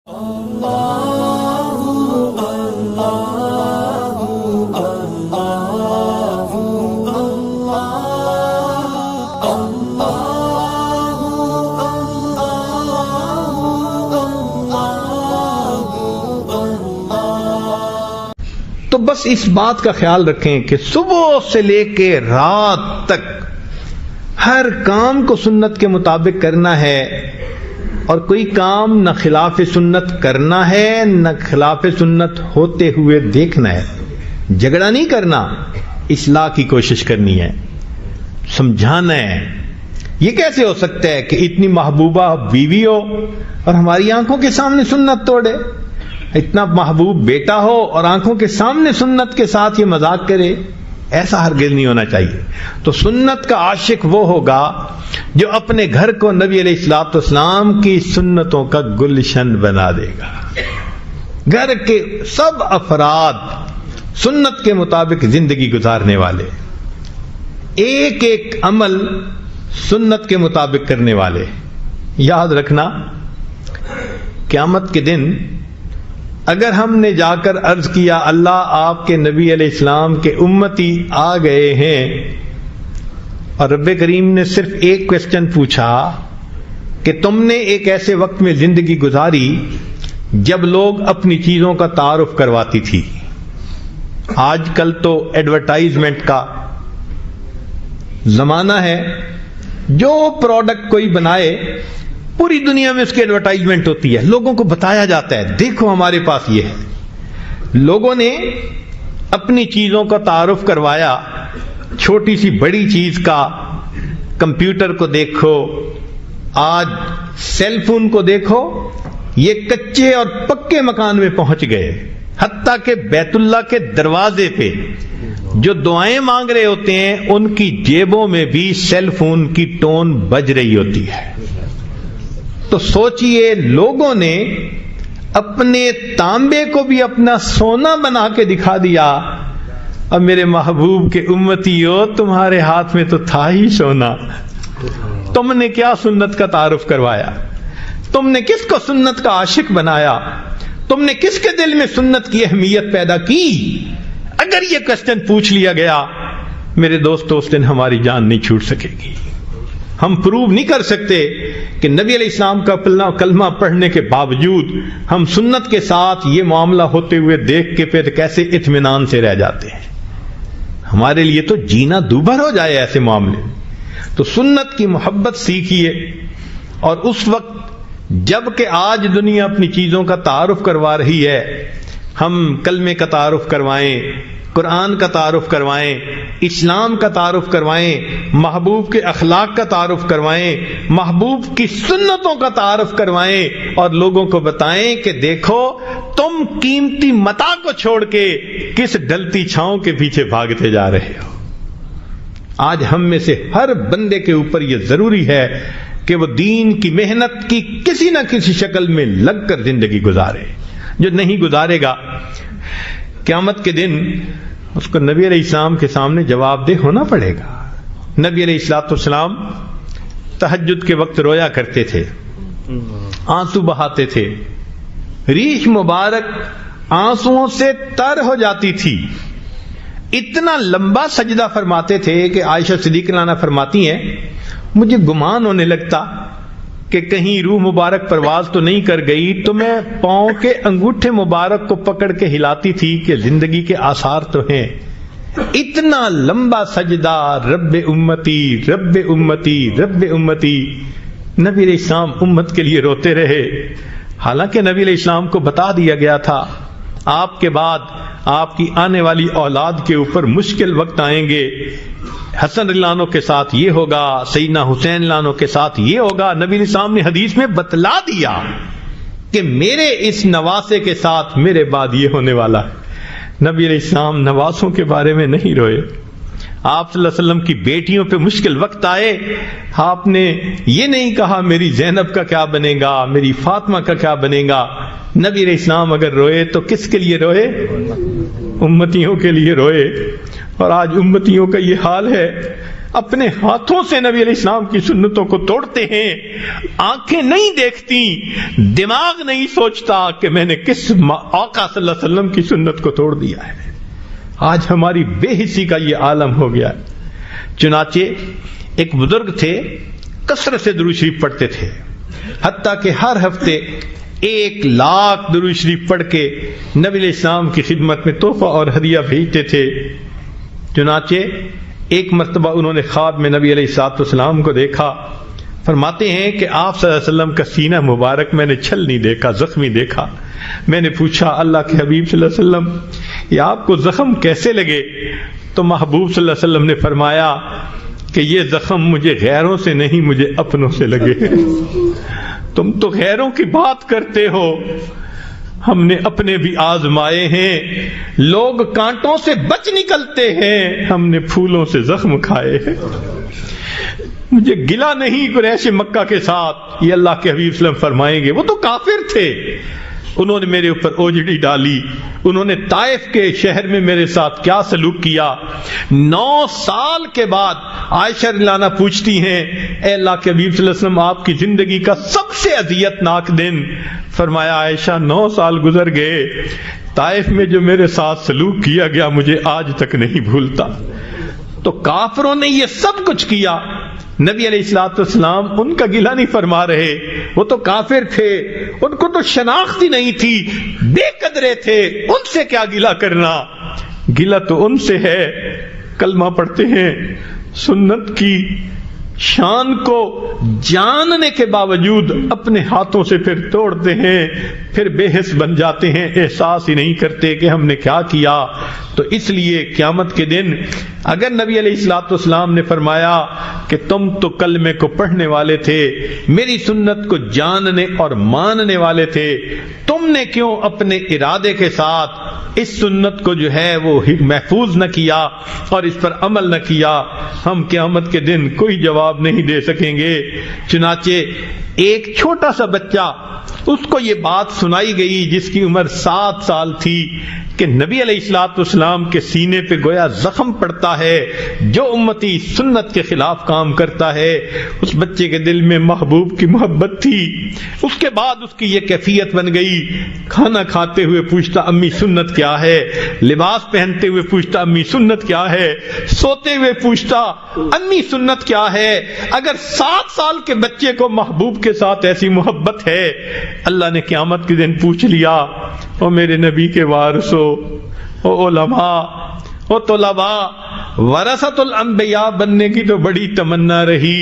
تو بس اس بات کا خیال رکھیں کہ صبح سے لے کے رات تک ہر کام کو سنت کے مطابق کرنا ہے، اور کوئی کام نہ خلاف سنت کرنا ہے نہ خلاف سنت ہوتے ہوئے دیکھنا ہے۔ جھگڑا نہیں کرنا، اصلاح کی کوشش کرنی ہے، سمجھانا ہے۔ یہ کیسے ہو سکتا ہے کہ اتنی محبوبہ بیوی ہو اور ہماری آنکھوں کے سامنے سنت توڑے؟ اتنا محبوب بیٹا ہو اور آنکھوں کے سامنے سنت کے ساتھ یہ مذاق کرے؟ ایسا ہرگز نہیں ہونا چاہیے۔ تو سنت کا عاشق وہ ہوگا جو اپنے گھر کو نبی علیہ الصلوۃ والسلام کی سنتوں کا گلشن بنا دے گا۔ گھر کے سب افراد سنت کے مطابق زندگی گزارنے والے، ایک ایک عمل سنت کے مطابق کرنے والے۔ یاد رکھنا، قیامت کے دن اگر ہم نے جا کر عرض کیا اللہ آپ کے نبی علیہ السلام کے امتی آ گئے ہیں، اور رب کریم نے صرف ایک کوسچن پوچھا کہ تم نے ایک ایسے وقت میں زندگی گزاری جب لوگ اپنی چیزوں کا تعارف کرواتی تھی۔ آج کل تو ایڈورٹائزمنٹ کا زمانہ ہے، جو پروڈکٹ کوئی بنائے پوری دنیا میں اس کی ایڈورٹائزمنٹ ہوتی ہے، لوگوں کو بتایا جاتا ہے دیکھو ہمارے پاس یہ ہے۔ لوگوں نے اپنی چیزوں کا تعارف کروایا، چھوٹی سی بڑی چیز کا، کمپیوٹر کو دیکھو، آج سیل فون کو دیکھو، یہ کچے اور پکے مکان میں پہنچ گئے، حتیٰ کہ بیت اللہ کے دروازے پہ جو دعائیں مانگ رہے ہوتے ہیں ان کی جیبوں میں بھی سیل فون کی ٹون بج رہی ہوتی ہے۔ تو سوچئے لوگوں نے اپنے تانبے کو بھی اپنا سونا بنا کے دکھا دیا، اور میرے محبوب کے امتی ہو تمہارے ہاتھ میں تو تھا ہی سونا، تم نے کیا سنت کا تعارف کروایا؟ تم نے کس کو سنت کا عاشق بنایا؟ تم نے کس کے دل میں سنت کی اہمیت پیدا کی؟ اگر یہ کوسچن پوچھ لیا گیا میرے دوستو، اس دن ہماری جان نہیں چھوٹ سکے گی۔ ہم پروو نہیں کر سکتے کہ نبی علیہ السلام کا کلمہ پڑھنے کے باوجود ہم سنت کے ساتھ یہ معاملہ ہوتے ہوئے دیکھ کے پھر کیسے اطمینان سے رہ جاتے ہیں۔ ہمارے لیے تو جینا دوبھر ہو جائے ایسے معاملے۔ تو سنت کی محبت سیکھیے، اور اس وقت جب کہ آج دنیا اپنی چیزوں کا تعارف کروا رہی ہے، ہم کلمے کا تعارف کروائیں، قرآن کا تعارف کروائیں، اسلام کا تعارف کروائیں، محبوب کے اخلاق کا تعارف کروائیں، محبوب کی سنتوں کا تعارف کروائیں، اور لوگوں کو بتائیں کہ دیکھو تم قیمتی متاع کو چھوڑ کے کس ڈلتی چھاؤں کے پیچھے بھاگتے جا رہے ہو۔ آج ہم میں سے ہر بندے کے اوپر یہ ضروری ہے کہ وہ دین کی محنت کی کسی نہ کسی شکل میں لگ کر زندگی گزارے۔ جو نہیں گزارے گا، قیامت کے دن اس کو نبی علیہ السلام کے سامنے جواب دہ ہونا پڑے گا۔ نبی علیہ الصلوۃ والسلام تہجد کے وقت رویا کرتے تھے، آنسو بہاتے تھے، ریش مبارک آنسوؤں سے تر ہو جاتی تھی، اتنا لمبا سجدہ فرماتے تھے کہ عائشہ صدیقہ عنہا فرماتی ہیں مجھے گمان ہونے لگتا کہ کہیں روح مبارک پرواز تو نہیں کر گئی، تو میں پاؤں کے انگوٹھے مبارک کو پکڑ کے ہلاتی تھی کہ زندگی کے آثار تو ہیں۔ اتنا لمبا سجدہ، رب امتی رب امتی رب امتی، نبی علیہ السلام امت کے لیے روتے رہے، حالانکہ نبی علیہ السلام کو بتا دیا گیا تھا آپ کے بعد آپ کی آنے والی اولاد کے اوپر مشکل وقت آئیں گے، حسن رضی اللہ عنہ کے ساتھ یہ ہوگا، سیدنا حسین رضی اللہ عنہ کے ساتھ یہ ہوگا۔ نبی علیہ السلام نے حدیث میں بتلا دیا کہ میرے اس نواسے کے ساتھ میرے بعد یہ ہونے والا ہے۔ نبی علیہ السلام نواسوں کے بارے میں نہیں روئے۔ آپ صلی اللہ علیہ وسلم کی بیٹیوں پہ مشکل وقت آئے، آپ نے یہ نہیں کہا میری زینب کا کیا بنے گا، میری فاطمہ کا کیا بنے گا۔ نبی علیہ السلام اگر روئے تو کس کے لیے روئے؟ امتیوں کے لیے روئے۔ اور آج امتیوں کا یہ حال ہے، اپنے ہاتھوں سے نبی علیہ السلام کی سنتوں کو توڑتے ہیں. آنکھیں نہیں دیکھتی, دماغ نہیں سوچتا کہ میں نے کس آقا صلی اللہ علیہ وسلم کی سنت کو توڑ دیا ہے. آج ہماری بے حسی کا یہ عالم ہو گیا ہے. چنانچہ ایک بزرگ تھے, کثرت سے درود شریف پڑھتے تھے, حتیٰ کہ ہر ہفتے 1,00,000 درود شریف پڑھ کے نبی علیہ السلام کی خدمت میں تحفہ اور ہدیہ بھیجتے تھے. چنانچہ ایک مرتبہ انہوں نے خواب میں نبی علیہ السلام کو دیکھا. فرماتے ہیں کہ آپ صلی اللہ علیہ وسلم کا سینہ مبارک میں نے چھل نہیں دیکھا, زخمی دیکھا. میں نے پوچھا اللہ کے حبیب صلی اللہ علیہ وسلم یہ آپ کو زخم کیسے لگے؟ تو محبوب صلی اللہ علیہ وسلم نے فرمایا کہ یہ زخم مجھے غیروں سے نہیں, مجھے اپنوں سے لگے. تم تو غیروں کی بات کرتے ہو, ہم نے اپنے بھی آزمائے ہیں. لوگ کانٹوں سے بچ نکلتے ہیں, ہم نے پھولوں سے زخم کھائے ہیں. مجھے گلہ نہیں قریش مکہ کے ساتھ, یہ اللہ کے حبیب صلی اللہ علیہ وسلم فرمائیں گے وہ تو کافر تھے, انہوں نے میرے اوپر اوجڑی ڈالی, انہوں نے طائف کے شہر میں میرے ساتھ کیا سلوک کیا. 9 سال کے بعد عائشہ رضی اللہ عنہا پوچھتی ہیں اے اللہ کے حبیب صلی اللہ علیہ وسلم آپ کی زندگی کا سب سے اذیت ناک دن؟ فرمایا عائشہ 9 سال گزر گئے, طائف میں جو میرے ساتھ سلوک کیا گیا مجھے آج تک نہیں بھولتا. تو کافروں نے یہ سب کچھ کیا, نبی علیہ السلام ان کا گلہ نہیں فرما رہے, وہ تو کافر تھے, ان کو تو شناخت ہی نہیں تھی, بے قدرے تھے, ان سے کیا گلہ کرنا. گلہ تو ان سے ہے کلمہ پڑھتے ہیں, سنت کی شان کو جاننے کے باوجود اپنے ہاتھوں سے پھر توڑتے ہیں, پھر بے حس بن جاتے ہیں, احساس ہی نہیں کرتے کہ ہم نے کیا کیا. تو اس لیے قیامت کے دن اگر نبی علیہ السلام نے فرمایا کہ تم تو کلمے کو پڑھنے والے تھے, میری سنت کو جاننے اور ماننے والے تھے, تم نے کیوں اپنے ارادے کے ساتھ اس سنت کو جو ہے وہ محفوظ نہ کیا اور اس پر عمل نہ کیا, ہم قیامت کے دن کوئی جواب نہیں دے سکیں گے. چنانچہ ایک چھوٹا سا بچہ, اس کو یہ بات سنائی گئی جس کی عمر 7 سال تھی کہ نبی علیہ السلام کے سینے پہ گویا زخم پڑتا ہے جو امتی سنت کے خلاف کام کرتا ہے. اس بچے کے دل میں محبوب کی محبت تھی. اس کے بعد اس کی یہ کیفیت بن گئی, کھانا کھاتے ہوئے پوچھتا امی سنت کیا ہے, لباس پہنتے ہوئے پوچھتا امی سنت کیا ہے, سوتے ہوئے پوچھتا امی سنت کیا ہے. اگر 7 سال کے بچے کو محبوب کے ساتھ ایسی محبت ہے, اللہ نے قیامت کے دن پوچھ لیا او میرے نبی کے وارثو, او علماء, او طلباء, ورثۃ الانبیاء بننے کی تو بڑی تمنا رہی,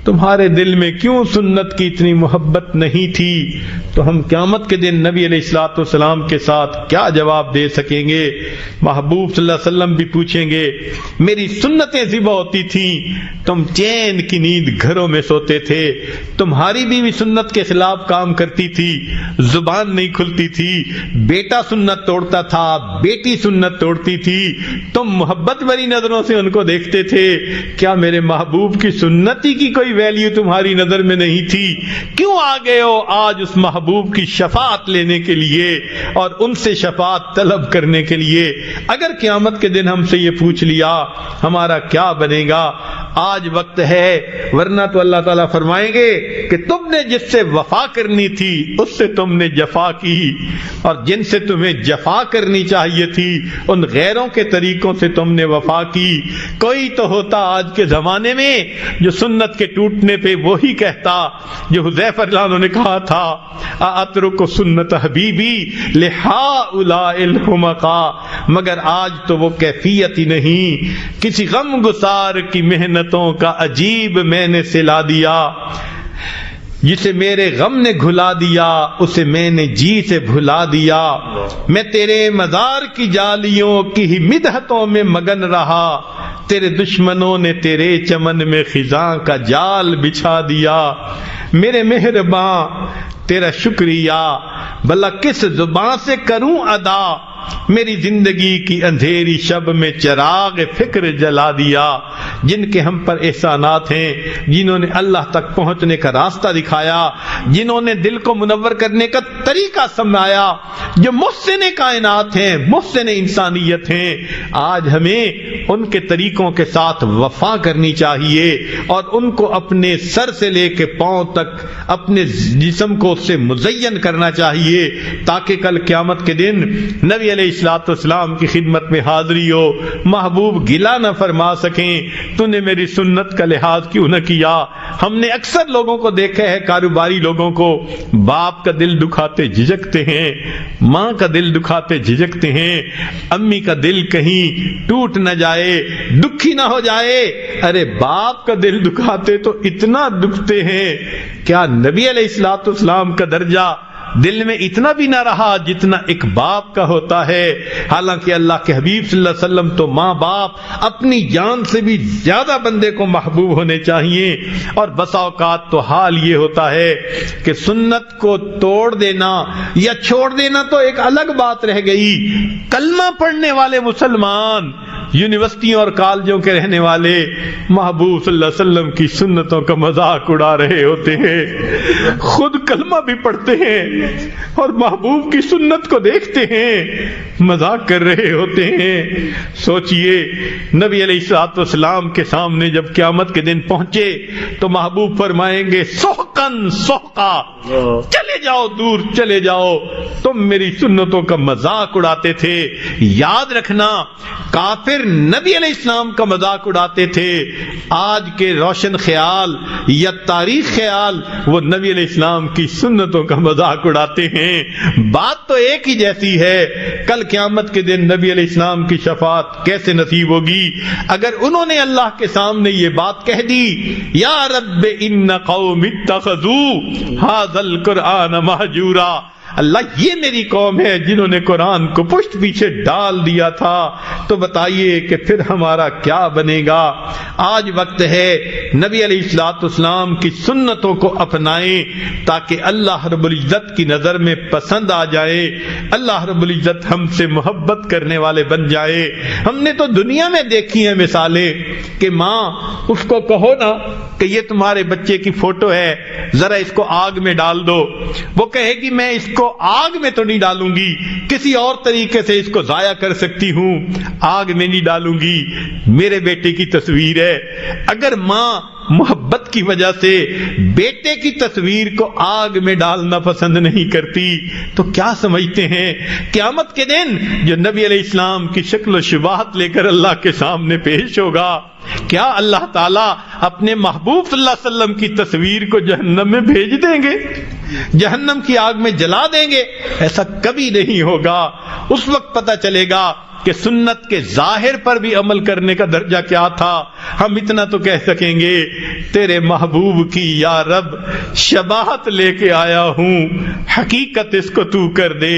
تمہارے دل میں کیوں سنت کی اتنی محبت نہیں تھی؟ تو ہم قیامت کے دن نبی علیہ السلام کے ساتھ کیا جواب دے سکیں گے؟ محبوب صلی اللہ علیہ وسلم بھی پوچھیں گے میری سنتیں ذبح ہوتی تھیں, تم چین کی نیند گھروں میں سوتے تھے, تمہاری بیوی سنت کے خلاف کام کرتی تھی, زبان نہیں کھلتی تھی, بیٹا سنت توڑتا تھا, بیٹی سنت توڑتی تھی, تم محبت بھری نظروں سے ان کو دیکھتے تھے, کیا میرے محبوب کی سنتی کی کوئی ویلیو تمہاری نظر میں نہیں تھی؟ کیوں آ گئے ہو آج اس محبوب کی شفاعت لینے کے لیے اور ان سے شفاعت طلب کرنے کے لیے؟ اگر قیامت کے دن ہم سے یہ پوچھ لیا ہمارا کیا بنے گا؟ آج وقت ہے, ورنہ تو اللہ تعالیٰ فرمائیں گے کہ تم نے جس سے وفا کرنی تھی اس سے تم نے جفا کی, اور جن سے تمہیں جفا کرنی چاہیے تھی ان غیروں کے طریقوں سے تم نے وفا کی. کوئی تو ہوتا آج کے زمانے میں جو سنت کے ٹوٹنے پہ وہی کہتا جو حذیفہ رضی اللہ عنہ نے کہا تھا اترک سنت حبیبی لہؤلاء الحمقاء, مگر آج تو وہ کیفیت ہی نہیں. کسی غم گسار کی محنتوں کا عجیب میں نے سلا دیا, جسے میرے غم نے گھلا دیا اسے میں نے جی سے بھلا دیا. میں تیرے مزار کی جالیوں کی ہی مدحتوں میں مگن رہا, تیرے دشمنوں نے تیرے چمن میں خزاں کا جال بچھا دیا. میرے مہرباں تیرا شکریہ بھلا کس زبان سے کروں ادا, میری زندگی کی اندھیری شب میں چراغ فکر جلا دیا. جن کے ہم پر احسانات ہیں، جنہوں نے اللہ تک پہنچنے کا راستہ دکھایا، جنہوں نے دل کو منور کرنے کا طریقہ سمجھایا، جو محسن کائنات ہیں، محسن انسانیت ہیں. آج ہمیں ان کے طریقوں کے ساتھ وفا کرنی چاہیے اور ان کو اپنے سر سے لے کے پاؤں تک اپنے جسم کو اس سے مزین کرنا چاہیے، تاکہ کل قیامت کے دن نبی علیہ الصلوۃ والسلام کی خدمت میں حاضری ہو، محبوب گلہ نہ فرما سکیں تو نے میری سنت کا لحاظ کیوں نہ کیا. ہم نے اکثر لوگوں کو دیکھا ہے، کاروباری لوگوں کو، باپ کا دل دکھاتے جھجکتے ہیں، ماں کا دل دکھاتے جھجکتے ہیں، امی کا دل کہیں ٹوٹ نہ جائے، دکھی نہ ہو جائے. ارے باپ کا دل دکھاتے تو اتنا دکھتے ہیں، کیا نبی علیہ الصلوۃ والسلام کا درجہ دل میں اتنا بھی نہ رہا جتنا ایک باپ کا ہوتا ہے؟ حالانکہ اللہ کے حبیب صلی اللہ علیہ وسلم تو ماں باپ اپنی جان سے بھی زیادہ بندے کو محبوب ہونے چاہیے. اور بسا اوقات تو حال یہ ہوتا ہے کہ سنت کو توڑ دینا یا چھوڑ دینا تو ایک الگ بات رہ گئی، کلمہ پڑھنے والے مسلمان، یونیورسٹیوں اور کالجوں کے رہنے والے محبوب صلی اللہ علیہ وسلم کی سنتوں کا مذاق اڑا رہے ہوتے ہیں، خود کلمہ بھی پڑھتے ہیں اور محبوب کی سنت کو دیکھتے ہیں، مذاق کر رہے ہوتے ہیں. سوچئے نبی علیہ الصلوۃ والسلام کے سامنے جب قیامت کے دن پہنچے تو محبوب فرمائیں گے سحقن سحقا، چلے جاؤ دور چلے جاؤ، تم میری سنتوں کا مذاق اڑاتے تھے. یاد رکھنا کافر نبی علیہ السلام کا مذاق اڑاتے تھے، آج کے روشن خیال یا تاریخ خیال وہ نبی علیہ السلام کی سنتوں کا مذاق اڑاتے ہیں. بات تو ایک ہی جیسی ہے. کل قیامت کے دن نبی علیہ السلام کی شفاعت کیسے نصیب ہوگی اگر انہوں نے اللہ کے سامنے یہ بات کہہ دی، یا رب ان قوم اتخذوا ھذا القرآن مہجورا، اللہ یہ میری قوم ہے جنہوں نے قرآن کو پشت پیچھے ڈال دیا تھا، تو بتائیے کہ پھر ہمارا کیا بنے گا. آج وقت ہے نبی علیہ الصلوۃ والسلام کی سنتوں کو اپنائیں تاکہ اللہ رب العزت کی نظر میں پسند آ جائے، اللہ رب العزت ہم سے محبت کرنے والے بن جائے. ہم نے تو دنیا میں دیکھی ہیں مثالیں کہ ماں اس کو کہو نا کہ یہ تمہارے بچے کی فوٹو ہے، ذرا اس کو آگ میں ڈال دو، وہ کہے گی میں اس کو آگ میں تو نہیں ڈالوں گی، کسی اور طریقے سے اس کو ضائع کر سکتی ہوں، آگ میں نہیں ڈالوں گی. میرے بیٹے کی تصویر ہے، اگر ماں محبت کی وجہ سے بیٹے کی تصویر کو آگ میں ڈالنا پسند نہیں کرتی تو کیا سمجھتے ہیں قیامت کے دن جو نبی علیہ السلام کی شکل و شباہت لے کر اللہ کے سامنے پیش ہوگا، کیا اللہ تعالیٰ اپنے محبوب صلی اللہ علیہ وسلم کی تصویر کو جہنم میں بھیج دیں گے، جہنم کی آگ میں جلا دیں گے؟ ایسا کبھی نہیں ہوگا. اس وقت پتہ چلے گا کہ سنت کے ظاہر پر بھی عمل کرنے کا درجہ کیا تھا. ہم اتنا تو کہہ سکیں گے تیرے محبوب کی یا رب شباہت لے کے آیا ہوں، حقیقت اس کو تو کر دے،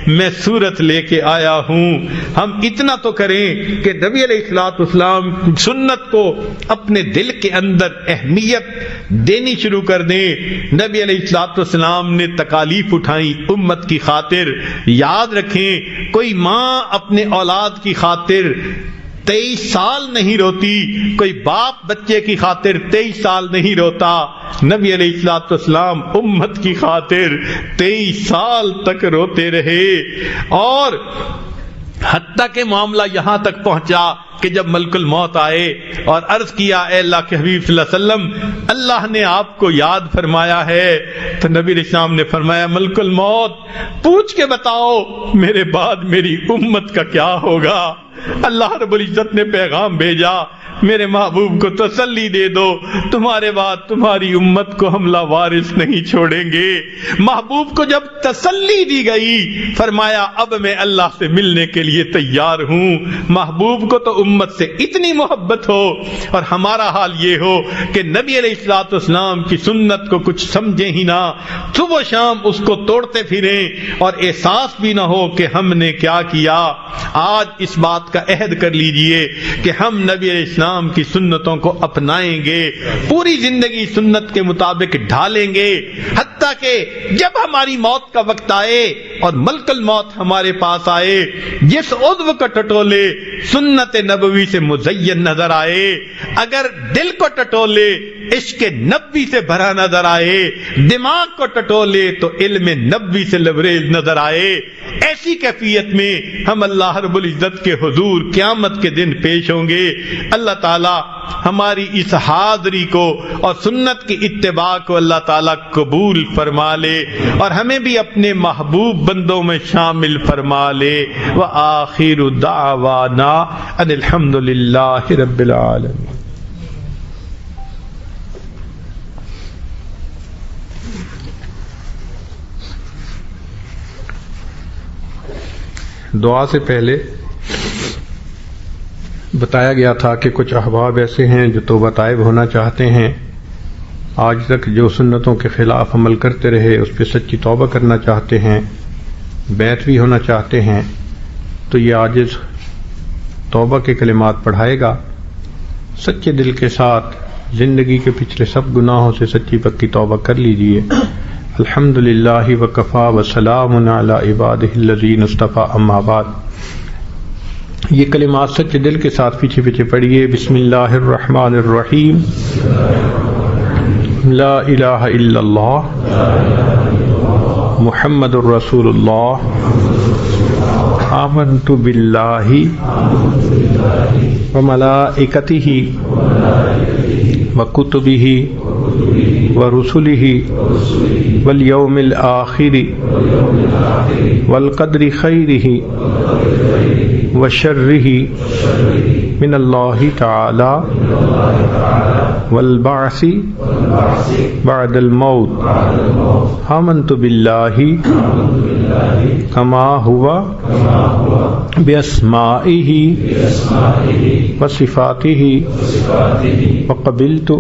میں صورت لے کے آیا ہوں. ہم اتنا تو کریں کہ نبی علیہ الصلوۃ والسلام سنت کو اپنے دل کے اندر اہمیت دینی شروع کر دیں. نبی علیہ الصلوۃ والسلام نے تکالیف اٹھائیں امت کی خاطر. یاد رکھیں کوئی ماں اپنے اولاد کی خاطر 23 سال نہیں روتی، کوئی باپ بچے کی خاطر 23 سال نہیں روتا. نبی علیہ الصلوۃ والسلام امت کی خاطر 23 سال تک روتے رہے. اور حتیٰ کہ معاملہ یہاں تک پہنچا کہ جب ملک الموت آئے اور عرض کیا اے اللہ کے حبیب صلی اللہ علیہ وسلم اللہ نے آپ کو یاد فرمایا ہے، تو نبی علیہ السلام نے فرمایا ملک الموت پوچھ کے بتاؤ میرے بعد میری امت کا کیا ہوگا. اللہ رب العزت نے پیغام بھیجا میرے محبوب کو تسلی دے دو تمہارے بعد تمہاری امت کو ہم لاوارث نہیں چھوڑیں گے. محبوب کو جب تسلی دی گئی فرمایا اب میں اللہ سے ملنے کے لیے تیار ہوں. محبوب کو تو امت سے اتنی محبت ہو اور ہمارا حال یہ ہو کہ نبی علیہ الصلوۃ والسلام کی سنت کو کچھ سمجھیں ہی نہ، صبح و شام اس کو توڑتے پھریں اور احساس بھی نہ ہو کہ ہم نے کیا کیا. آج اس بات کا عہد کر لیجئے کہ ہم نبی علیہ السلام کی سنتوں کو اپنائیں گے، پوری زندگی سنت کے مطابق ڈھالیں گے، حتیٰ کہ جب ہماری موت کا وقت آئے اور ملک الموت ہمارے پاس آئے، جس عضو کو ٹٹولے سنت نبوی سے مزین نظر آئے، اگر دل کو ٹٹولے عشق نبوی سے بھرا نظر آئے، دماغ کو ٹٹولے تو علم نبوی سے لبریز نظر آئے، ایسی کیفیت میں ہم اللہ رب العزت کے حضور قیامت کے دن پیش ہوں گے۔ اللہ تعالی ہماری اس حاضری کو اور سنت کی اتباع کو اللہ تعالی قبول فرما لے اور ہمیں بھی اپنے محبوب بندوں میں شامل فرما لے۔ وآخر دعوانا ان الحمد للہ رب العالمین۔ دعا سے پہلے بتایا گیا تھا کہ کچھ احباب ایسے ہیں جو توبہ طائب ہونا چاہتے ہیں، آج تک جو سنتوں کے خلاف عمل کرتے رہے اس پہ سچی توبہ کرنا چاہتے ہیں، بیعت بھی ہونا چاہتے ہیں، تو یہ عاجز توبہ کے کلمات پڑھائے گا، سچے دل کے ساتھ زندگی کے پچھلے سب گناہوں سے سچی پکی توبہ کر لیجئے۔ الحمدللہ وکفا وسلام علی عبادہ الذین اصطفی، اما بعد۔ یہ کلمات سچے دل کے ساتھ پیچھے پیچھے پڑھیے۔ بسم اللہ الرحمن الرحیم۔ لا الہ الا اللہ محمد الرسول اللہ، آمنت باللہ وملائکتہ وکتبہ ورسلہ والیوم الآخر والقدر خیرہ وشرہ من اللہ تعالی والبعث بعد الموت، آمنت باللہ کما ہوا باسمائہ وصفاتہ وقبلت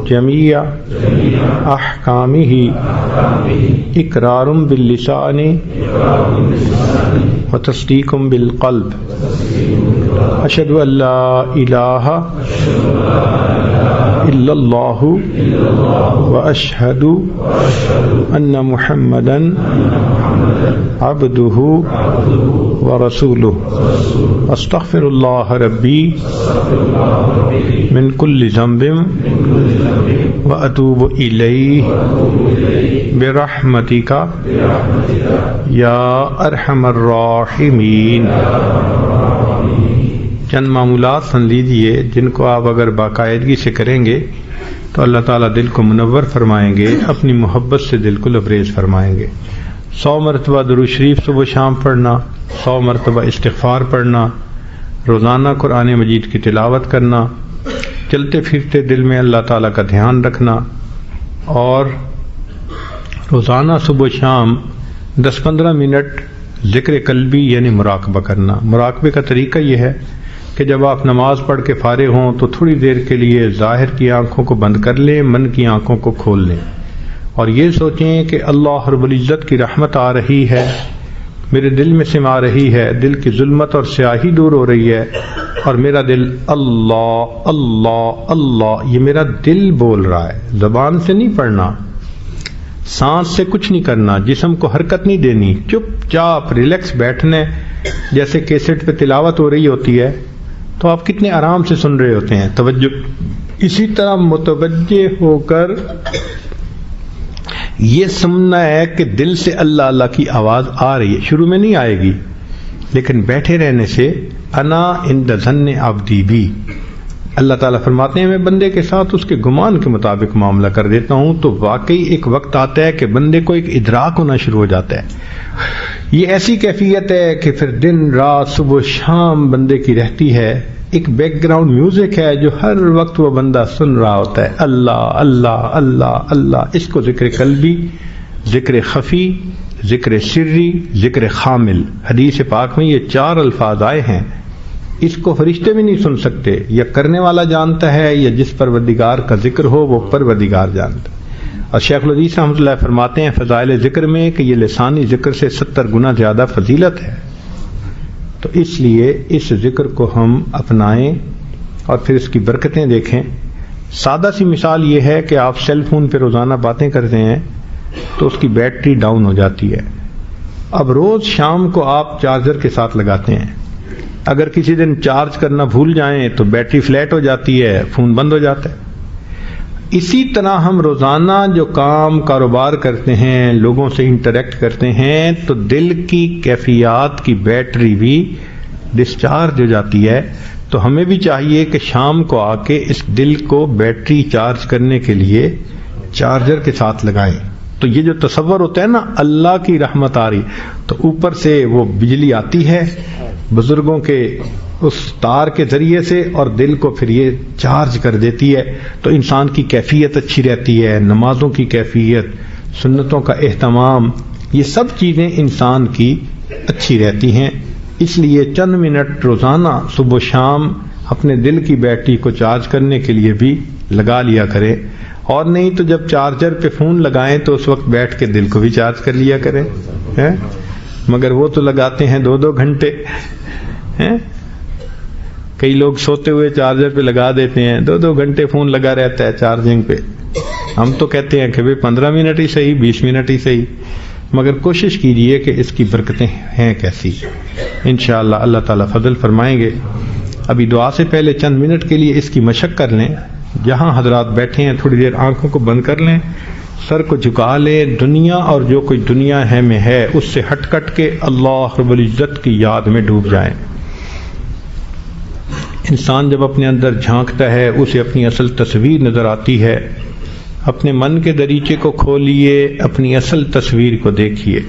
جمیع احکامہ اقرار باللسان وتصدیق بالقلب، اشہد ان لا الہ الا اللہ واشہد ان محمدا عبدہ ورسولہ، استغفر اللہ ربی من کل ذنب واتوب الیہ برحمتک یا ارحم الراحمین۔ چند معمولات سن لیجئے جن کو آپ اگر باقاعدگی سے کریں گے تو اللہ تعالیٰ دل کو منور فرمائیں گے، اپنی محبت سے دل کو لبریز فرمائیں گے۔ 100 مرتبہ درود شریف صبح شام پڑھنا، 100 مرتبہ استغفار پڑھنا، روزانہ قرآن مجید کی تلاوت کرنا، چلتے پھرتے دل میں اللہ تعالیٰ کا دھیان رکھنا، اور روزانہ صبح شام 10-15 منٹ ذکر قلبی یعنی مراقبہ کرنا۔ مراقبے کا طریقہ یہ ہے کہ جب آپ نماز پڑھ کے فارغ ہوں تو تھوڑی دیر کے لیے ظاہر کی آنکھوں کو بند کر لیں، من کی آنکھوں کو کھول لیں، اور یہ سوچیں کہ اللہ رب العزت کی رحمت آ رہی ہے، میرے دل میں سما رہی ہے، دل کی ظلمت اور سیاہی دور ہو رہی ہے، اور میرا دل اللہ اللہ اللہ، یہ میرا دل بول رہا ہے، زبان سے نہیں پڑھنا، سانس سے کچھ نہیں کرنا، جسم کو حرکت نہیں دینی، چپ چاپ ریلیکس بیٹھنے، جیسے کیسٹ پہ تلاوت ہو رہی ہوتی ہے تو آپ کتنے آرام سے سن رہے ہوتے ہیں، توجہ اسی طرح متوجہ ہو کر یہ سننا ہے کہ دل سے اللہ اللہ کی آواز آ رہی ہے، شروع میں نہیں آئے گی لیکن بیٹھے رہنے سے انا عند ظن عبدی بھی، اللہ تعالیٰ فرماتے ہیں میں بندے کے ساتھ اس کے گمان کے مطابق معاملہ کر دیتا ہوں، تو واقعی ایک وقت آتا ہے کہ بندے کو ایک ادراک ہونا شروع ہو جاتا ہے، یہ ایسی کیفیت ہے کہ پھر دن رات صبح شام بندے کی رہتی ہے، ایک بیک گراؤنڈ میوزک ہے جو ہر وقت وہ بندہ سن رہا ہوتا ہے، اللہ اللہ اللہ اللہ۔ اس کو ذکر قلبی، ذکر خفی، ذکر سری، ذکر خامل، حدیث پاک میں یہ 4 الفاظ آئے ہیں، اس کو فرشتے بھی نہیں سن سکتے، یا کرنے والا جانتا ہے یا جس پروردگار کا ذکر ہو وہ پروردگار جانتا ہے۔ اور شیخ الحدیث رحمۃ اللہ فرماتے ہیں فضائل ذکر میں کہ یہ لسانی ذکر سے 70 گنا زیادہ فضیلت ہے، تو اس لیے اس ذکر کو ہم اپنائیں اور پھر اس کی برکتیں دیکھیں۔ سادہ سی مثال یہ ہے کہ آپ سیل فون پہ روزانہ باتیں کرتے ہیں تو اس کی بیٹری ڈاؤن ہو جاتی ہے، اب روز شام کو آپ چارجر کے ساتھ لگاتے ہیں، اگر کسی دن چارج کرنا بھول جائیں تو بیٹری فلیٹ ہو جاتی ہے، فون بند ہو جاتا ہے۔ اسی طرح ہم روزانہ جو کام کاروبار کرتے ہیں، لوگوں سے انٹریکٹ کرتے ہیں، تو دل کی کیفیات کی بیٹری بھی ڈسچارج ہو جاتی ہے۔ تو ہمیں بھی چاہیے کہ شام کو آ کے اس دل کو بیٹری چارج کرنے کے لیے چارجر کے ساتھ لگائیں۔ تو یہ جو تصور ہوتا ہے نا اللہ کی رحمت آ رہی، تو اوپر سے وہ بجلی آتی ہے بزرگوں کے اس تار کے ذریعے سے، اور دل کو پھر یہ چارج کر دیتی ہے، تو انسان کی کیفیت اچھی رہتی ہے، نمازوں کی کیفیت، سنتوں کا اہتمام، یہ سب چیزیں انسان کی اچھی رہتی ہیں۔ اس لیے چند منٹ روزانہ صبح و شام اپنے دل کی بیٹری کو چارج کرنے کے لیے بھی لگا لیا کریں، اور نہیں تو جب چارجر پہ فون لگائیں تو اس وقت بیٹھ کے دل کو بھی چارج کر لیا کریں۔ مگر وہ تو لگاتے ہیں 2-2 گھنٹے، کئی لوگ سوتے ہوئے چارجر پہ لگا دیتے ہیں، 2-2 گھنٹے فون لگا رہتا ہے چارجنگ پہ۔ ہم تو کہتے ہیں کہ 15 منٹ ہی صحیح، 20 منٹ ہی صحیح، مگر کوشش کیجئے کہ اس کی برکتیں ہیں کیسی۔ انشاءاللہ اللہ تعالیٰ فضل فرمائیں گے۔ ابھی دعا سے پہلے چند منٹ کے لیے اس کی مشق کر لیں۔ جہاں حضرات بیٹھے ہیں تھوڑی دیر آنکھوں کو بند کر لیں، سر کو جھکا لیں، دنیا اور جو کوئی دنیا ہے میں ہے اس سے ہٹ کٹ کے اللہ رب العزت کی یاد میں ڈوب جائیں۔ انسان جب اپنے اندر جھانکتا ہے اسے اپنی اصل تصویر نظر آتی ہے۔ اپنے من کے دریچے کو کھولیے، اپنی اصل تصویر کو دیکھیے۔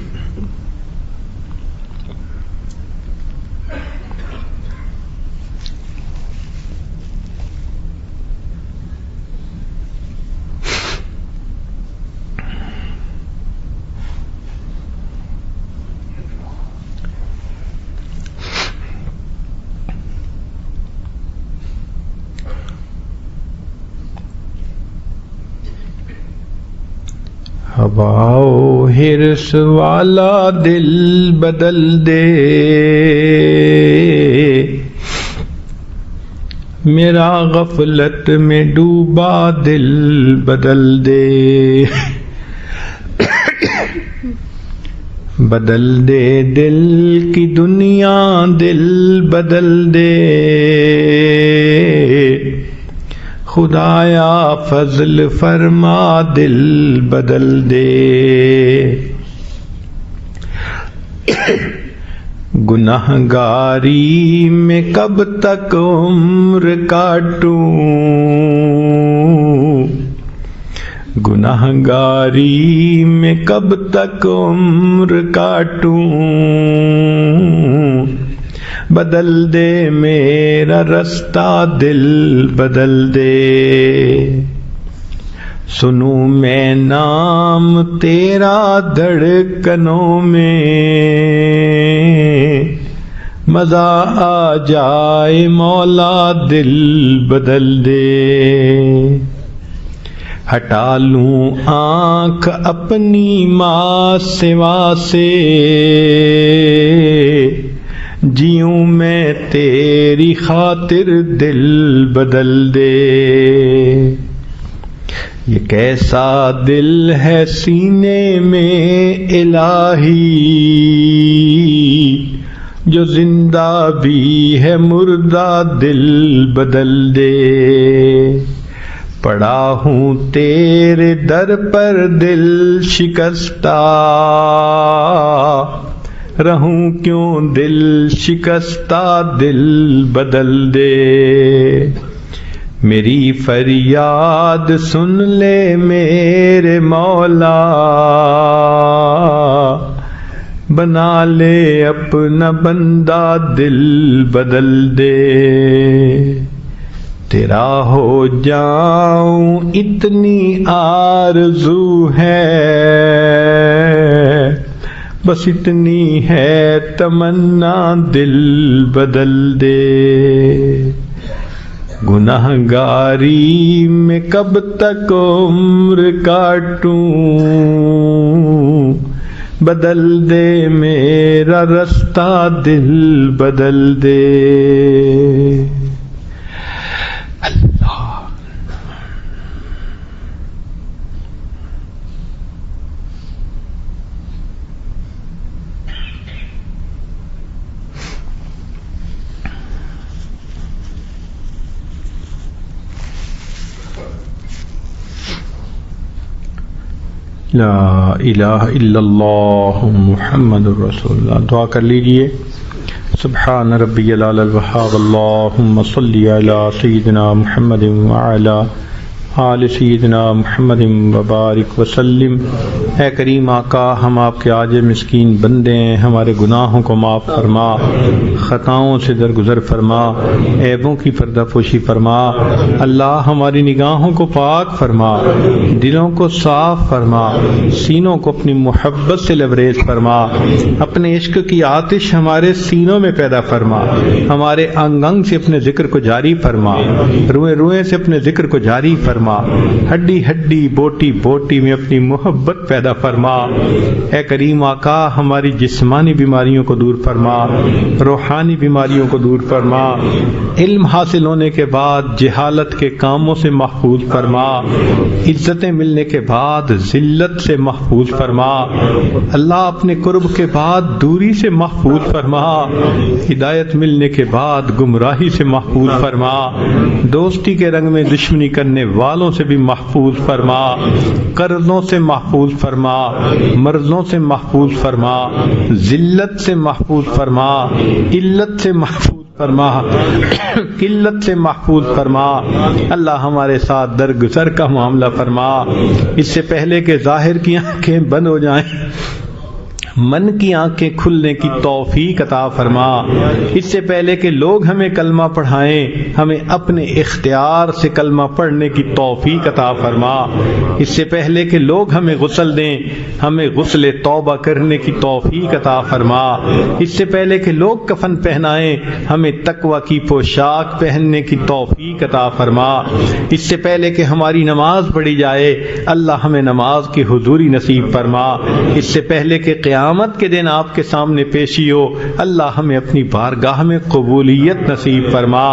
ہواؤ ہرس والا دل بدل دے، میرا غفلت میں ڈوبا دل بدل دے، بدل دے دل کی دنیا دل بدل دے، خدایا فضل فرما دل بدل دے، گنہگاری میں کب تک عمر کاٹوں، گنہگاری میں کب تک عمر کاٹوں، بدل دے میرا رستہ دل بدل دے، سنوں میں نام تیرا دھڑکنوں میں، مزہ آ جائے مولا دل بدل دے، ہٹا لوں آنکھ اپنی ماں سوا سے، جیوں میں تیری خاطر دل بدل دے، یہ کیسا دل ہے سینے میں الہی، جو زندہ بھی ہے مردہ دل بدل دے، پڑا ہوں تیرے در پر دل شکستہ، رہوں کیوں دل شکستہ دل بدل دے، میری فریاد سن لے میرے مولا، بنا لے اپنا بندہ دل بدل دے، تیرا ہو جاؤں اتنی آرزو ہے، بس اتنی ہے تمنا دل بدل دے، گنہگاری میں کب تک عمر کاٹوں، بدل دے میرا رستہ دل بدل دے۔ لا الہ الا اللہ محمد رسول اللہ. دعا کر لیجئے. سبحان ربی العلی الوہاب. اللہم صلی علی سیدنا محمد وعلی آل سیدنا محمد وبارک وسلم. اے کریم آقا، ہم آپ کے عاجز مسکین بندے ہیں، ہمارے گناہوں کو معاف فرما، خطاؤں سے درگزر فرما، عیبوں کی پردہ پوشی فرما. اللہ ہماری نگاہوں کو پاک فرما، دلوں کو صاف فرما، سینوں کو اپنی محبت سے لبریز فرما. اپنے عشق کی آتش ہمارے سینوں میں پیدا فرما، ہمارے انگ انگ سے اپنے ذکر کو جاری فرما، روئے روئے سے اپنے ذکر کو جاری فرما، ہڈی ہڈی بوٹی بوٹی میں اپنی محبت پیدا فرما. اے کریم آقا، ہماری جسمانی بیماریوں کو دور فرما، روحانی بیماریوں کو دور فرما. علم حاصل ہونے کے بعد جہالت کے کاموں سے محفوظ فرما، عزتیں ملنے کے بعد ذلت سے محفوظ فرما. اللہ اپنے قرب کے بعد دوری سے محفوظ فرما، ہدایت ملنے کے بعد گمراہی سے محفوظ فرما. دوستی کے رنگ میں دشمنی کرنے والوں سے بھی محفوظ فرما، قرضوں سے محفوظ فرما، مرضوں سے محفوظ فرما، ذلت سے محفوظ فرما، علت سے محفوظ فرما، قلت سے محفوظ فرما. اللہ ہمارے ساتھ درگزر کا معاملہ فرما. اس سے پہلے کہ ظاہر کی آنکھیں بند ہو جائیں، من کی آنکھیں کھلنے کی توفیق عطا فرما. اس سے پہلے کہ لوگ ہمیں کلمہ پڑھائیں، ہمیں اپنے اختیار سے کلمہ پڑھنے کی توفیق عطا فرما. اس سے پہلے کہ لوگ ہمیں غسل دیں، ہمیں غسل توبہ کرنے کی توفیق عطا فرما. اس سے پہلے کہ لوگ کفن پہنائیں، ہمیں تقوی کی پوشاک پہننے کی توفیق عطا فرما. اس سے پہلے کہ ہماری نماز پڑھی جائے، اللہ ہمیں نماز کی حضوری نصیب فرما. اس سے پہلے کہ قیامت کے دن آپ کے سامنے پیشی ہو، اللہ ہمیں اپنی بارگاہ میں قبولیت نصیب فرما.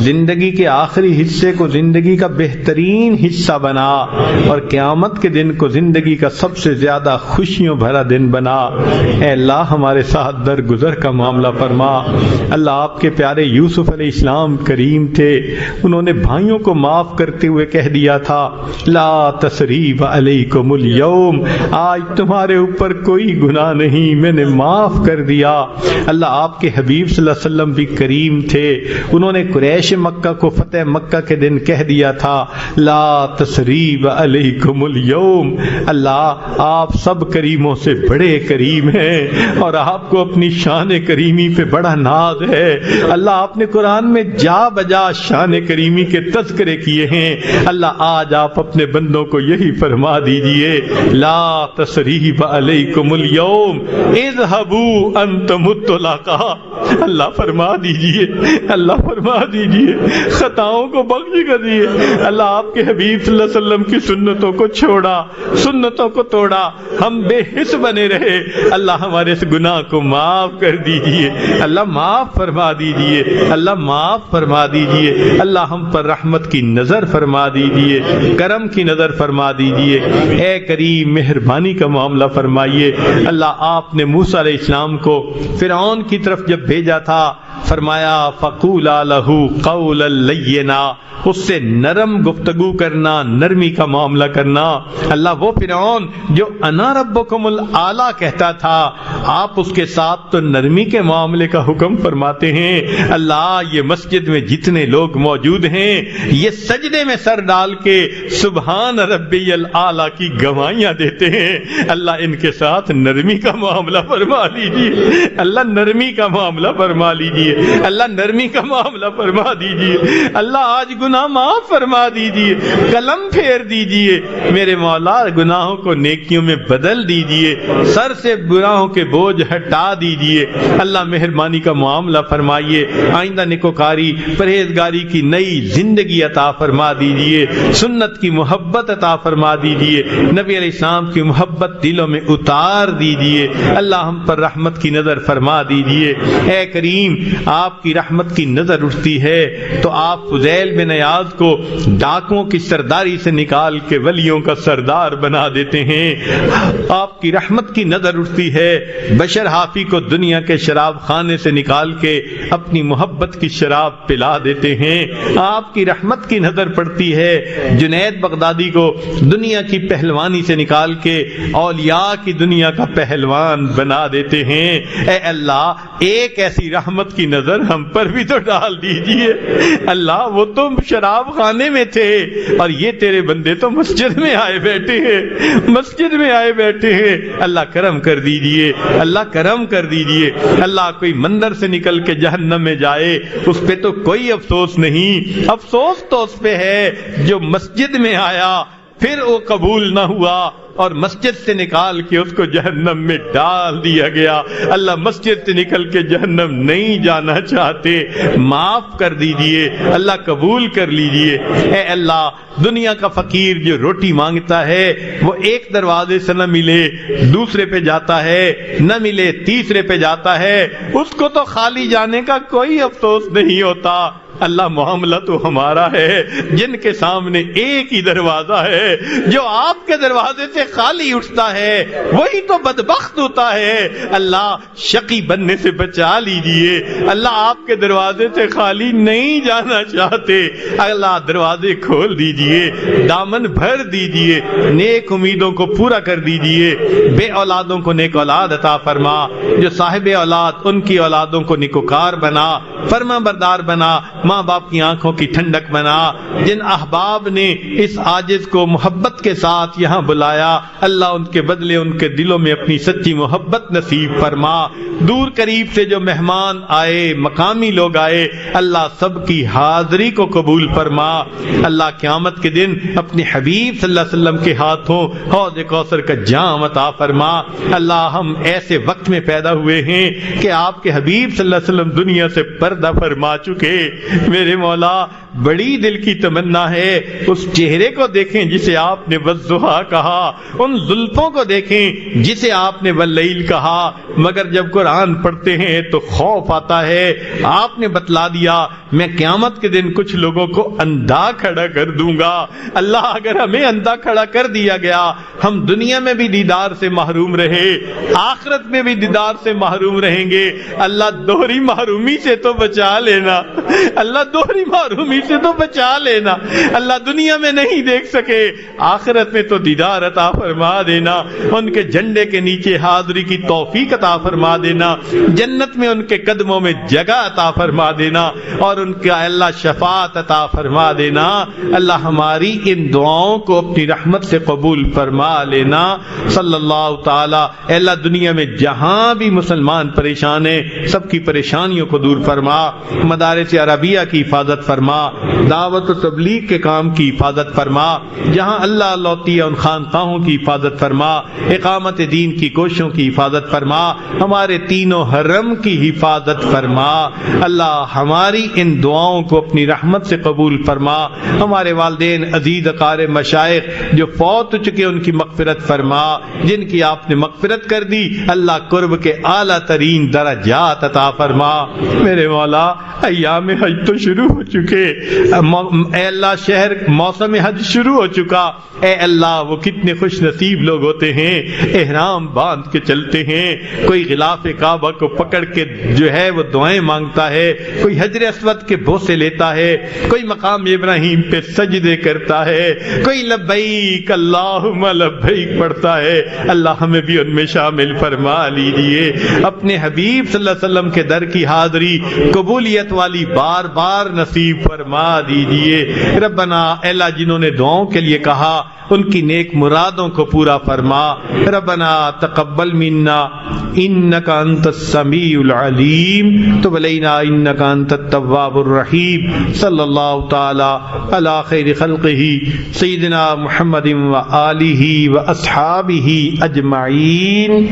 زندگی کے آخری حصے کو زندگی کا بہترین حصہ بنا اور قیامت کے دن کو زندگی کا سب سے زیادہ خوشیوں بھرا دن بنا. اے اللہ ہمارے ساتھ درگزر کا معاملہ فرما. اللہ آپ کے پیارے یوسف علیہ السلام کریم تھے، انہوں نے بھائیوں کو معاف کرتے ہوئے کہہ دیا تھا لا تثریب علیکم اليوم، آج تمہارے اوپر کوئی گناہ نہیں، میں نے معاف کر دیا. اللہ آپ کے حبیب صلی اللہ علیہ وسلم بھی کریم تھے، انہوں نے قریش مکہ کو فتح مکہ کے دن کہہ دیا تھا لا تثریب علیکم اليوم. اللہ آپ سب کریموں سے بڑے کریم ہیں اور آپ کو اپنی شان کریمی پہ بڑا ناز ہے. اللہ آپ نے قرآن میں جا بجا شان کریمی کے تذکرے کیے ہیں. اللہ آج آپ اپنے بندوں کو یہی فرما دیجئے لا تثریب علیکم اليوم اذهبوا انتم الطلقاء. اللہ فرما دیجئے، اللہ فرما دیجئے، خطاؤں کو بخش کریے. اللہ آپ کے حبیب صلی اللہ علیہ وسلم کی سنتوں کو چھوڑا، سنتوں کو توڑا، ہم بے حس بنے رہے. اللہ ہمارے اس گناہ کو معاف کر دیجئے، اللہ معاف فرما دیجئے، اللہ معاف فرما دیجئے. اللہ ہم پر رحمت کی نظر فرما دیجئے، کرم کی نظر فرما دیجئے. اے کریم مہربانی کا معاملہ فرمائیے. اللہ آپ نے موسیٰ علیہ السلام کو فرعون کی طرف جب بھیجا تھا، فرمایا فَقُولَا لَهُ قَوْلًا لَيِّنًا، اس سے نرم گفتگو کرنا، نرمی کا معاملہ کرنا. اللہ وہ فرعون جو انا ربکم الاعلی کہتا تھا، آپ اس کے ساتھ تو نرمی کے معاملے کا حکم فرماتے ہیں. اللہ یہ مسجد میں جتنے لوگ موجود ہیں یہ سجدے میں سر ڈال کے سبحان ربی الاعلی کی گواہیاں دیتے ہیں. اللہ ان کے ساتھ نرمی کا معاملہ فرما لیجیے، اللہ نرمی کا معاملہ فرما لیجیے، اللہ نرمی کا معاملہ فرما دیجیے. اللہ آج گناہ معاف فرما دیجیے، قلم پھیر دیجیے میرے مولا، گناہوں کو نیکیوں میں بدل دیجیے، سر سے گناہوں کے بوجھ ہٹا دیجیے. اللہ مہربانی کا معاملہ فرمائیے، آئندہ نیکوکاری پرہیزگاری کی نئی زندگی عطا فرما دیجیے، سنت کی محبت عطا فرما دیجیے، نبی علیہ السلام کی محبت دلوں میں اتار دیجیے. اللہ ہم پر رحمت کی نظر فرما دیجیے. اے کریم آپ کی رحمت کی نظر اٹھتی ہے تو آپ فضیل بن عیاض کو ڈاکوؤں کی سرداری سے نکال کے ولیوں کا سردار بنا دیتے ہیں۔ آپ کی رحمت کی نظر اٹھتی ہے بشر حافی کو دنیا کے شراب خانے سے نکال کے اپنی محبت کی شراب پلا دیتے ہیں۔ آپ کی رحمت کی نظر پڑتی ہے جنید بغدادی کو دنیا کی پہلوانی سے نکال کے اولیاء کی دنیا کا پہلوان بنا دیتے ہیں۔ اے اللہ ایک ایسی رحمت کی نظر ہم پر بھی تو ڈال دیجئے۔ اللہ وہ تو شراب خانے میں تھے اور یہ تیرے بندے تو مسجد میں آئے بیٹھے ہیں، مسجد میں آئے بیٹھے ہیں۔ اللہ کرم کر دیجئے، اللہ کرم کر دیجئے۔ اللہ کوئی مندر سے نکل کے جہنم میں جائے اس پہ تو کوئی افسوس نہیں، افسوس تو اس پہ ہے جو مسجد میں آیا پھر وہ قبول نہ ہوا اور مسجد سے نکال کے اس کو جہنم میں ڈال دیا گیا۔ اللہ مسجد سے نکل کے جہنم نہیں جانا چاہتے، معاف کر دیجئے، اللہ قبول کر لیجئے۔ اے اللہ دنیا کا فقیر جو روٹی مانگتا ہے وہ ایک دروازے سے نہ ملے دوسرے پہ جاتا ہے، نہ ملے تیسرے پہ جاتا ہے، اس کو تو خالی جانے کا کوئی افسوس نہیں ہوتا۔ اللہ معاملہ تو ہمارا ہے جن کے سامنے ایک ہی دروازہ ہے، جو آپ کے دروازے سے خالی اٹھتا ہے وہی تو بدبخت ہوتا ہے۔ اللہ شقی بننے سے بچا لیجئے، اللہ آپ کے دروازے سے خالی نہیں جانا چاہتے، اللہ دروازے کھول دیجئے، دامن بھر دیجئے، نیک امیدوں کو پورا کر دیجئے، بے اولادوں کو نیک اولاد عطا فرما، جو صاحب اولاد ان کی اولادوں کو نیکوکار بنا، فرما بردار بنا، ماں باپ کی آنکھوں کی ٹھنڈک بنا۔ جن احباب نے اس عاجز کو محبت کے ساتھ یہاں بلایا اللہ ان کے بدلے ان کے دلوں میں اپنی سچی محبت نصیب فرما۔ دور قریب سے جو مہمان آئے، مقامی لوگ آئے، اللہ سب کی حاضری کو قبول فرما۔ اللہ قیامت کے دن اپنے حبیب صلی اللہ علیہ وسلم کے ہاتھوں حوض کوثر کا جام عطا فرما۔ اللہ ہم ایسے وقت میں پیدا ہوئے ہیں کہ آپ کے حبیب صلی اللہ علیہ وسلم دنیا سے پردہ فرما چکے۔ میرے مولا بڑی دل کی تمنا ہے اس چہرے کو دیکھیں جسے آپ نے والضحیٰ کہا، ان زلفوں کو دیکھیں جسے آپ نے واللیل کہا، مگر جب قرآن پڑھتے ہیں تو خوف آتا ہے۔ آپ نے بتلا دیا میں قیامت کے دن کچھ لوگوں کو اندھا کھڑا کر دوں گا۔ اللہ اگر ہمیں اندھا کھڑا کر دیا گیا ہم دنیا میں بھی دیدار سے محروم رہے، آخرت میں بھی دیدار سے محروم رہیں گے۔ اللہ دوہری محرومی سے تو بچا لینا، اللہ دوہری محرومی سے تو بچا لینا۔ اللہ دنیا میں نہیں دیکھ سکے آخرت میں تو دیدار عطا فرما دینا، ان کے جھنڈے کے نیچے حاضری کی توفیق عطا فرما دینا، جنت میں ان کے قدموں میں جگہ عطا فرما دینا اور ان کا اللہ شفاعت عطا فرما دینا۔ اللہ ہماری ان دعاؤں کو اپنی رحمت سے قبول فرما لینا۔ صلی اللہ تعالی اللہ دنیا میں جہاں بھی مسلمان پریشان ہیں سب کی پریشانیوں کو دور فرما، مدارس عربیہ کی حفاظت فرما، دعوت و تبلیغ کے کام کی حفاظت فرما، جہاں اللہ لوتی ہے ان خانقاہوں کی حفاظت فرما، اقامت دین کی کوششوں کی حفاظت فرما، ہمارے تینوں حرم کی حفاظت فرما۔ اللہ ہماری ان دعاؤں کو اپنی رحمت سے قبول فرما، ہمارے والدین عزیز اقارب مشائخ جو فوت ہو چکے ان کی مغفرت فرما، جن کی آپ نے مغفرت کر دی اللہ قرب کے اعلیٰ ترین درجات عطا فرما۔ میرے مولا ایام حج تو شروع ہو چکے، اے اللہ شہر موسم حج شروع ہو چکا، اے اللہ وہ کتنے خوش نصیب لوگ ہوتے ہیں احرام باندھ کے چلتے ہیں، کوئی غلاف کعبہ کو پکڑ کے جو ہے وہ دعائیں مانگتا ہے، کوئی حجر اسود کے بوسے لیتا ہے، کوئی مقام ابراہیم پہ سجدے کرتا ہے، کوئی لبیک اللہم لبیک پڑھتا ہے۔ اللہ ہمیں بھی ان میں شامل فرما لیجیے، اپنے حبیب صلی اللہ علیہ وسلم کے در کی حاضری قبولیت والی بار بار نصیب فرما دیجیے۔ ربنا اے اللہ جنہوں نے دعاؤں کے لیے کہا ان کی نیک مرادوں کو پورا فرما۔ ربنا تقبل منا انک انت السمیع العلیم تب علینا انک انت التواب الرحیم۔ صلی اللہ تعالی علی خیر خلقہ سیدنا محمد و آلہ و اصحابہ اجمعین۔